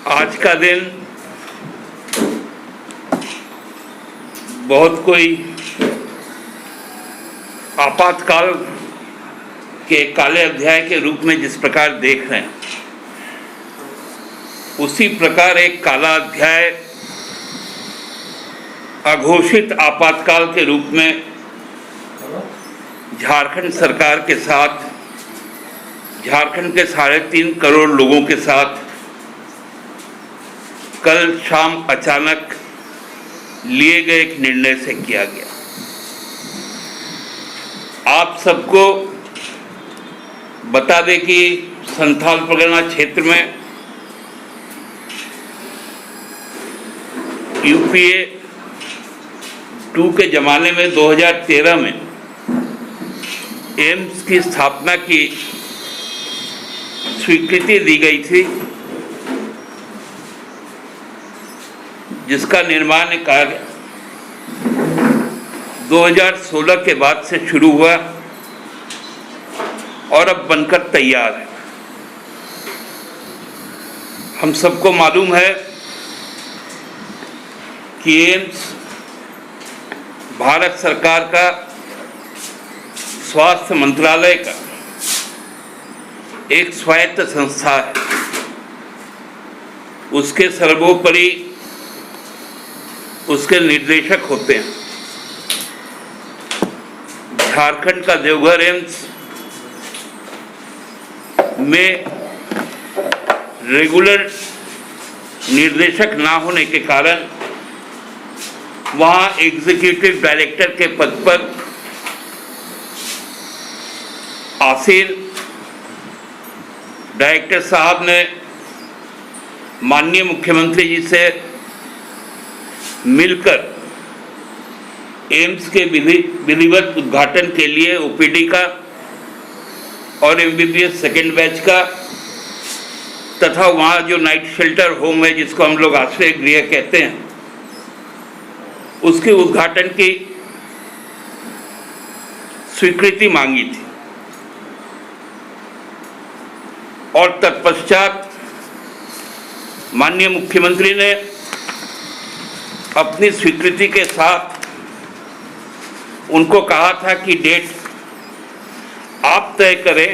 आज का दिन बहुत कोई आपातकाल के काले अध्याय के रूप में जिस प्रकार देख रहे हैं, उसी प्रकार एक काला अध्याय अघोषित आपातकाल के रूप में झारखंड सरकार के साथ, झारखंड के 3.5 करोड़ लोगों के साथ कल शाम अचानक लिए गए एक निर्णय से किया गया। आप सबको बता दें कि संथाल परगना क्षेत्र में यूपीए 2 के ज़माने में 2013 में एम्स की स्थापना की स्वीकृति दी गई थी, जिसका निर्माण कार्य 2016 के बाद से शुरू हुआ और अब बनकर तैयार है। हम सबको मालूम है कि एम्स भारत सरकार का स्वास्थ्य मंत्रालय का एक स्वायत्त संस्था है। उसके सर्वोपरि उसके निर्देशक होते हैं। झारखंड का देवघर एम्स में रेगुलर निर्देशक ना होने के कारण वहाँ एग्जीक्यूटिव डायरेक्टर के पद पर आसीन डायरेक्टर साहब ने माननीय मुख्यमंत्री जी से मिलकर एम्स के विधिवत उद्घाटन के लिए ओपीडी का और एमबीबीएस सेकेंड बैच का तथा वहाँ जो नाइट शेल्टर होम है, जिसको हम लोग आश्रय गृह कहते हैं, उसके उद्घाटन की स्वीकृति मांगी थी। और तत्पश्चात माननीय मुख्यमंत्री ने अपनी स्वीकृति के साथ उनको कहा था कि डेट आप तय करें,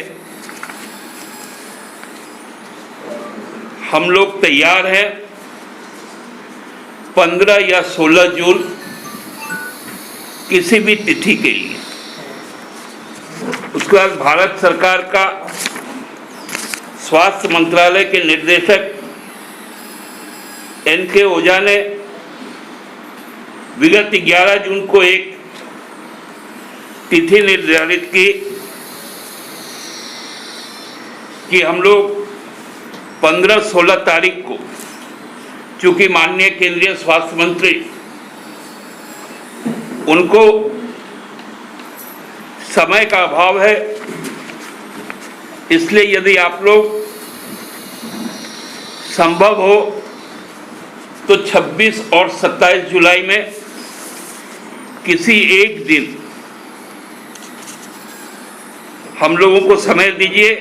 हम लोग तैयार हैं 15 या 16 जून किसी भी तिथि के लिए। उसके बाद भारत सरकार का स्वास्थ्य मंत्रालय के निर्देशक एन.के. ओझा ने विगत 11 जून को एक तिथि निर्धारित की कि हम लोग 15-16 तारीख को, चूंकि माननीय केंद्रीय स्वास्थ्य मंत्री उनको समय का अभाव है, इसलिए यदि आप लोग संभव हो तो 26 और 27 जुलाई में किसी एक दिन हम लोगों को समय दीजिए,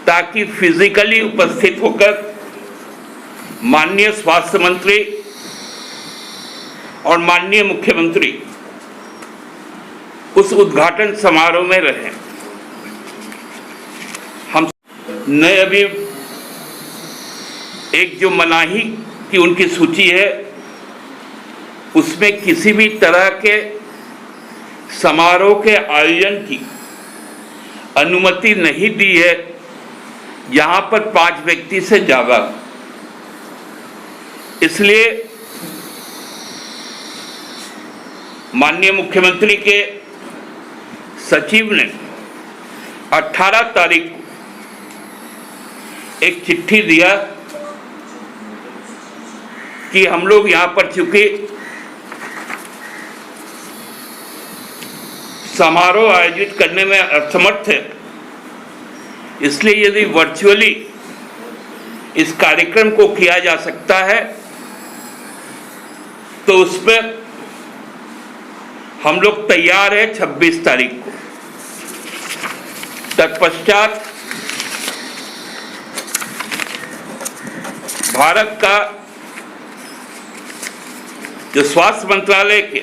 ताकि फिजिकली उपस्थित होकर माननीय स्वास्थ्य मंत्री और माननीय मुख्यमंत्री उस उद्घाटन समारोह में रहें। हम ने अभी एक जो मनाही की उनकी सूची है, उसमें किसी भी तरह के समारोह के आयोजन की अनुमति नहीं दी है यहाँ पर 5 व्यक्ति से ज़्यादा। इसलिए माननीय मुख्यमंत्री के सचिव ने 18 तारीख को एक चिट्ठी दिया कि हम लोग यहाँ पर चूंकि समारोह आयोजित करने में असमर्थ है, इसलिए यदि वर्चुअली इस कार्यक्रम को किया जा सकता है तो उसमें हम लोग तैयार हैं 26 तारीख को। तत्पश्चात भारत का जो स्वास्थ्य मंत्रालय के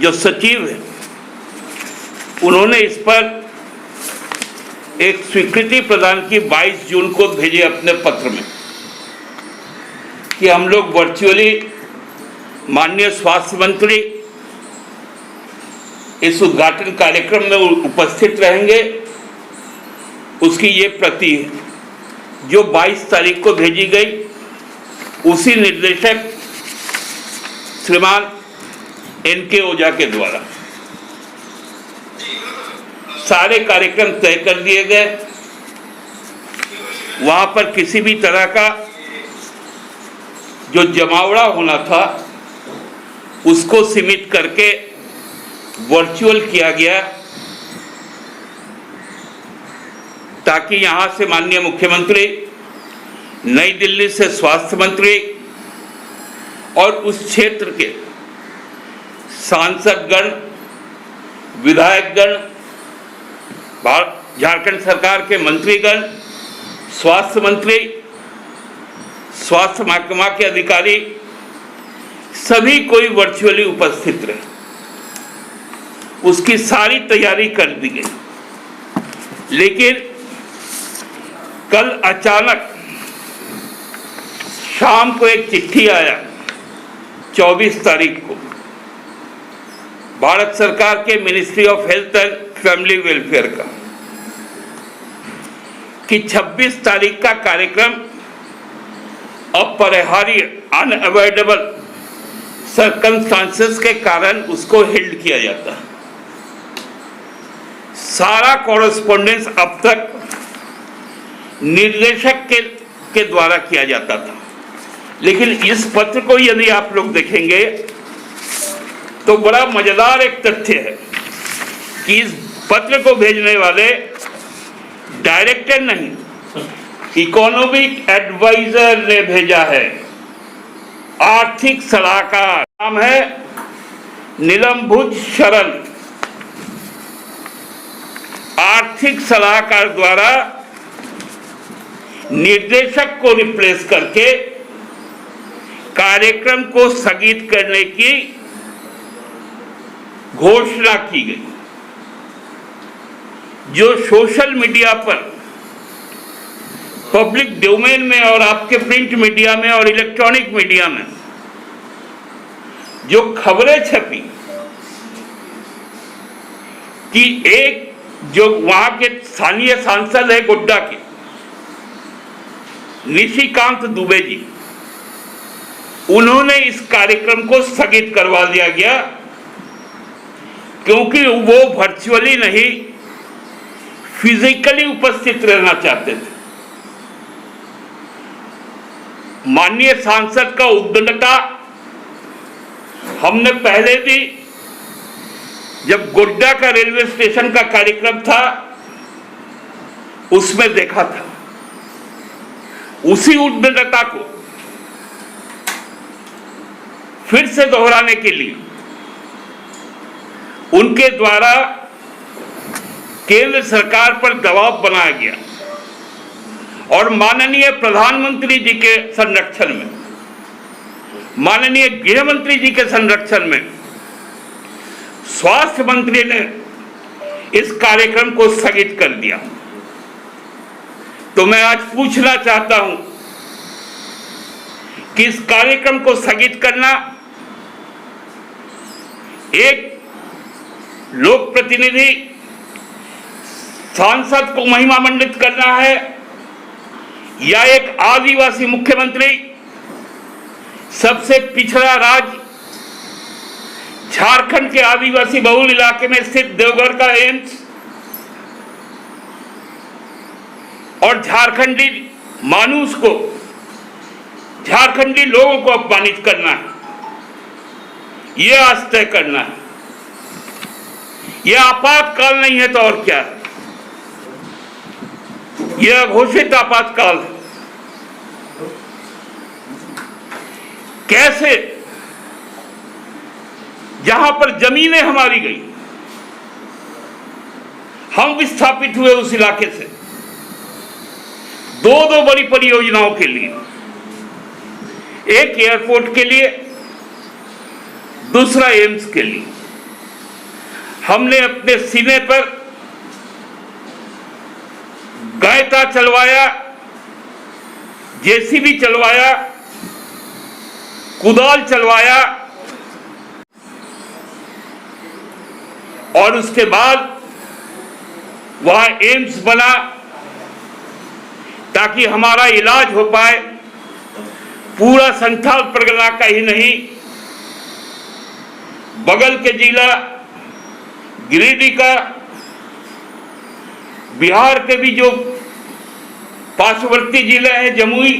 जो सचिव हैं, उन्होंने इस पर एक स्वीकृति प्रदान की 22 जून को भेजे अपने पत्र में कि हम लोग वर्चुअली माननीय स्वास्थ्य मंत्री इस उद्घाटन कार्यक्रम में उपस्थित रहेंगे। उसकी ये प्रति है जो 22 तारीख को भेजी गई। उसी निर्देशक श्रीमान NK ओझा के द्वारा सारे कार्यक्रम तय कर दिए गए। वहां पर किसी भी तरह का जो जमावड़ा होना था उसको सीमित करके वर्चुअल किया गया, ताकि यहां से माननीय मुख्यमंत्री, नई दिल्ली से स्वास्थ्य मंत्री और उस क्षेत्र के सांसदगण, विधायकगण, झारखंड सरकार के मंत्रीगण, स्वास्थ्य मंत्री, स्वास्थ्य महकमा के अधिकारी, सभी कोई वर्चुअली उपस्थित रहे। उसकी सारी तैयारी कर दी गई। लेकिन कल अचानक शाम को एक चिट्ठी आया 24 तारीख को भारत सरकार के ministry of health and family welfare का कि 26 तारीख का कार्यक्रम अपरिहार्य अनअवॉइडेबल सर्कमस्टांसेस के कारण उसको हेल्ड किया जाता है। सारा कॉरेस्पॉन्डेंस अब तक निर्देशक के द्वारा किया जाता था, लेकिन इस पत्र को यदि आप लोग देखेंगे तो बड़ा मजेदार एक तथ्य है कि इस पत्र को भेजने वाले डायरेक्टर नहीं, इकोनॉमिक एडवाइजर ने भेजा है। आर्थिक सलाहकार, नाम है नीलम्भुज शरण। आर्थिक सलाहकार द्वारा निर्देशक को रिप्लेस करके कार्यक्रम को स्थगित करने की घोषणा की गई, जो सोशल मीडिया पर, पब्लिक डोमेन में और आपके प्रिंट मीडिया में और इलेक्ट्रॉनिक मीडिया में जो खबरें छपी कि एक जो वहां के स्थानीय सांसद है गोड्डा के निशिकांत दुबे जी, उन्होंने इस कार्यक्रम को स्थगित करवा दिया गया क्योंकि वो वर्चुअली नहीं फिजिकली उपस्थित रहना चाहते थे। माननीय सांसद का उद्दंडता हमने पहले भी जब गोड्डा का रेलवे स्टेशन का कार्यक्रम था उसमें देखा था। उसी उद्दंडता को फिर से दोहराने के लिए उनके द्वारा केंद्र सरकार पर दबाव बनाया गया और माननीय प्रधानमंत्री जी के संरक्षण में, माननीय गृह मंत्री जी के संरक्षण में स्वास्थ्य मंत्री ने इस कार्यक्रम को स्थगित कर दिया। तो मैं आज पूछना चाहता हूं कि इस कार्यक्रम को स्थगित करना एक लोक प्रतिनिधि सांसद को महिमा मंडित करना है या एक आदिवासी मुख्यमंत्री, सबसे पिछड़ा राज्य झारखंड के आदिवासी बहुल इलाके में स्थित देवघर का एम्स और झारखंडी मानुष को, झारखंडी लोगों को अपमानित करना है, यह आज तय करना है। यह आपातकाल नहीं है तो और क्या है? यह घोषित आपातकाल है। कैसे जहां पर जमीनें हमारी गई, हम विस्थापित हुए उस इलाके से, दो बड़ी परियोजनाओं के लिए, एक एयरपोर्ट के लिए, दूसरा एम्स के लिए, हमने अपने सीने पर गायता चलवाया, जेसीबी चलवाया, कुदाल चलवाया और उसके बाद वहां एम्स बना ताकि हमारा इलाज हो पाए। पूरा संथाल परगना का ही नहीं, बगल के जिला गिरिडीह का, बिहार के भी जो पार्श्ववर्ती जिले हैं जमुई,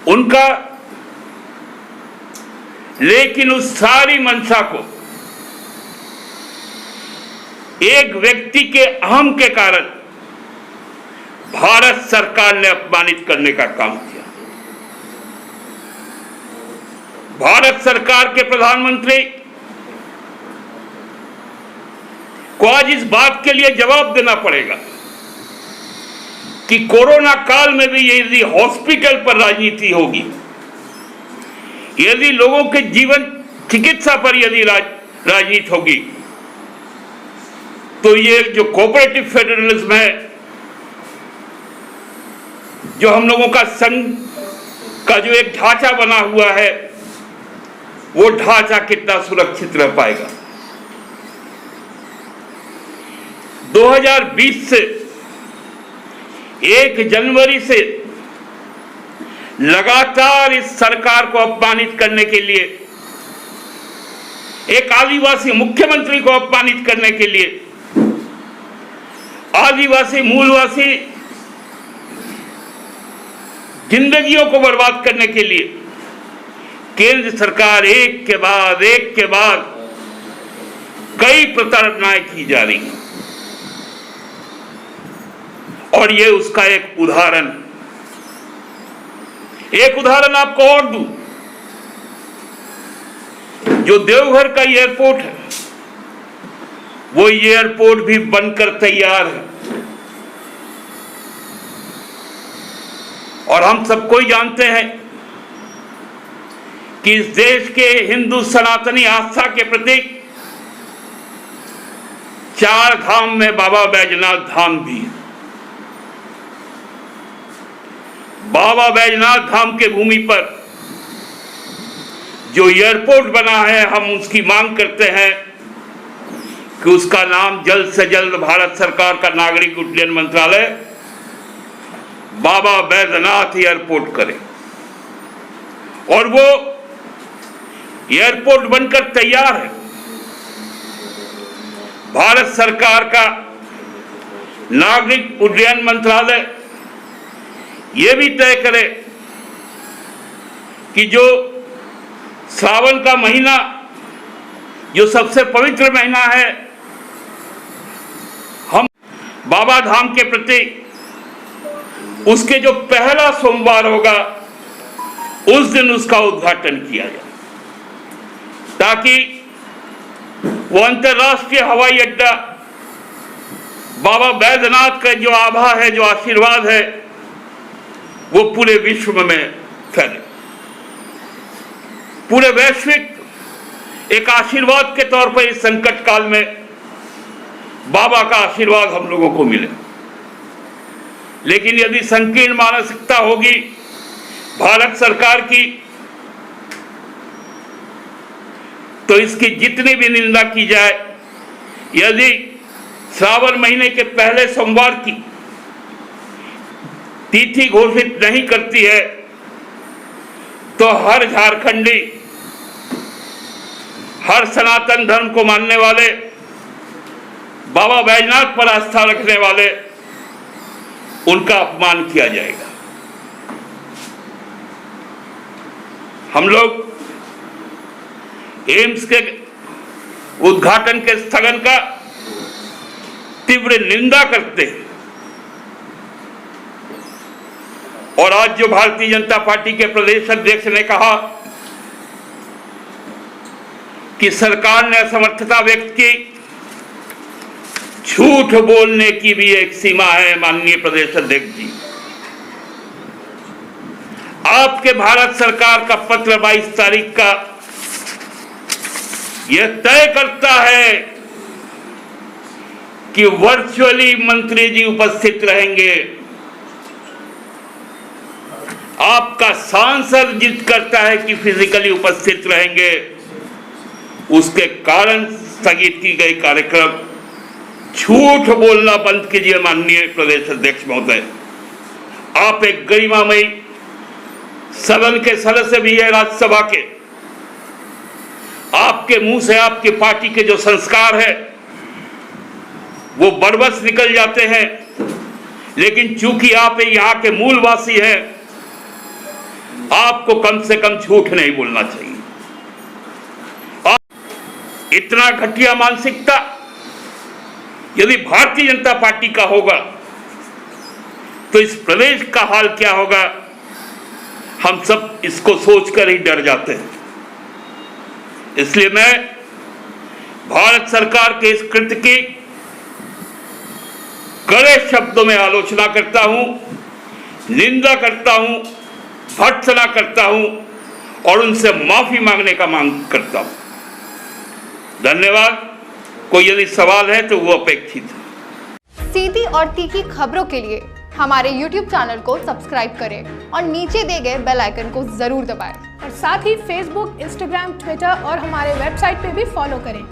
उनका, लेकिन उस सारी मंशा को एक व्यक्ति के अहम के कारण भारत सरकार ने अपमानित करने का काम किया। भारत सरकार के प्रधानमंत्री को आज इस बात के लिए जवाब देना पड़ेगा कि कोरोना काल में भी यदि हॉस्पिटल पर राजनीति होगी, यदि लोगों के जीवन चिकित्सा पर यदि राजनीति होगी, तो ये जो कोऑपरेटिव फेडरलिज्म है, जो हम लोगों का संघ का जो एक ढांचा बना हुआ है, वो ढांचा कितना सुरक्षित रह पाएगा। 2020 से 1 जनवरी से लगातार इस सरकार को अपमानित करने के लिए, एक आदिवासी मुख्यमंत्री को अपमानित करने के लिए, आदिवासी मूलवासी जिंदगियों को बर्बाद करने के लिए केंद्र सरकार एक के बाद कई प्रताड़नाएं की जा रही हैं। और ये उसका एक उदाहरण आपको और दूं। जो देवघर का एयरपोर्ट है, वो एयरपोर्ट भी बनकर तैयार है और हम सबको ही जानते हैं कि इस देश के हिंदू सनातनी आस्था के प्रतीक 4 धाम में बाबा बैजनाथ धाम भी है। बाबा बैजनाथ धाम के भूमि पर जो एयरपोर्ट बना है, हम उसकी मांग करते हैं कि उसका नाम जल्द से जल्द भारत सरकार का नागरिक उड्डयन मंत्रालय बाबा बैजनाथ एयरपोर्ट करे और वो एयरपोर्ट बनकर तैयार है। भारत सरकार का नागरिक उड्डयन मंत्रालय ये भी तय करे कि जो श्रावण का महीना, जो सबसे पवित्र महीना है, हम बाबा धाम के प्रति उसके जो पहला सोमवार होगा, उस दिन उसका उद्घाटन किया जाए, ताकि वो अंतर्राष्ट्रीय हवाई अड्डा बाबा बैजनाथ का जो आभा है, जो आशीर्वाद है, वो पूरे विश्व में फैले। पूरे वैश्विक एक आशीर्वाद के तौर पर इस संकट काल में बाबा का आशीर्वाद हम लोगों को मिले। लेकिन यदि संकीर्ण मानसिकता होगी भारत सरकार की, तो इसकी जितनी भी निंदा की जाए, यदि श्रावण महीने के पहले सोमवार की तिथि घोषित नहीं करती है, तो हर झारखंडी, हर सनातन धर्म को मानने वाले, बाबा बैजनाथ पर आस्था रखने वाले, उनका अपमान किया जाएगा। हम लोग एम्स के उद्घाटन के स्थगन का तीव्र निंदा करते हैं और आज जो भारतीय जनता पार्टी के प्रदेश अध्यक्ष ने कहा कि सरकार ने असमर्थता व्यक्त की, झूठ बोलने की भी एक सीमा है माननीय प्रदेश अध्यक्ष जी। आपके भारत सरकार का पत्र 22 तारीख का यह तय करता है कि वर्चुअली मंत्री जी उपस्थित रहेंगे। आपका सांसद जिद करता है कि फिजिकली उपस्थित रहेंगे, उसके कारण स्थगित की गई कार्यक्रम। झूठ बोलना बंद कीजिए माननीय प्रदेश अध्यक्ष महोदय। आप एक गरिमामयी सदन के सदस्य भी है, राज्यसभा के। आपके मुंह से आपकी पार्टी के जो संस्कार है वो बरबस निकल जाते हैं, लेकिन चूंकि आप यहाँ के मूलवासी हैं, आपको कम से कम झूठ नहीं बोलना चाहिए। आप इतना घटिया मानसिकता यदि भारतीय जनता पार्टी का होगा तो इस प्रदेश का हाल क्या होगा, हम सब इसको सोचकर ही डर जाते हैं। इसलिए मैं भारत सरकार के इस कृत्य की कड़े शब्दों में आलोचना करता हूं, निंदा करता हूं, भर्त्सना करता हूं और उनसे माफी मांगने का मांग करता हूं। धन्यवाद। कोई यदि सवाल है तो वो अपेक्षित है। सीधी और तीखी खबरों के लिए हमारे YouTube चैनल को सब्सक्राइब करें और नीचे दिए गए बेल आइकन को जरूर दबाएं। और साथ ही Facebook, Instagram, Twitter और हमारे वेबसाइट पे भी फॉलो करें।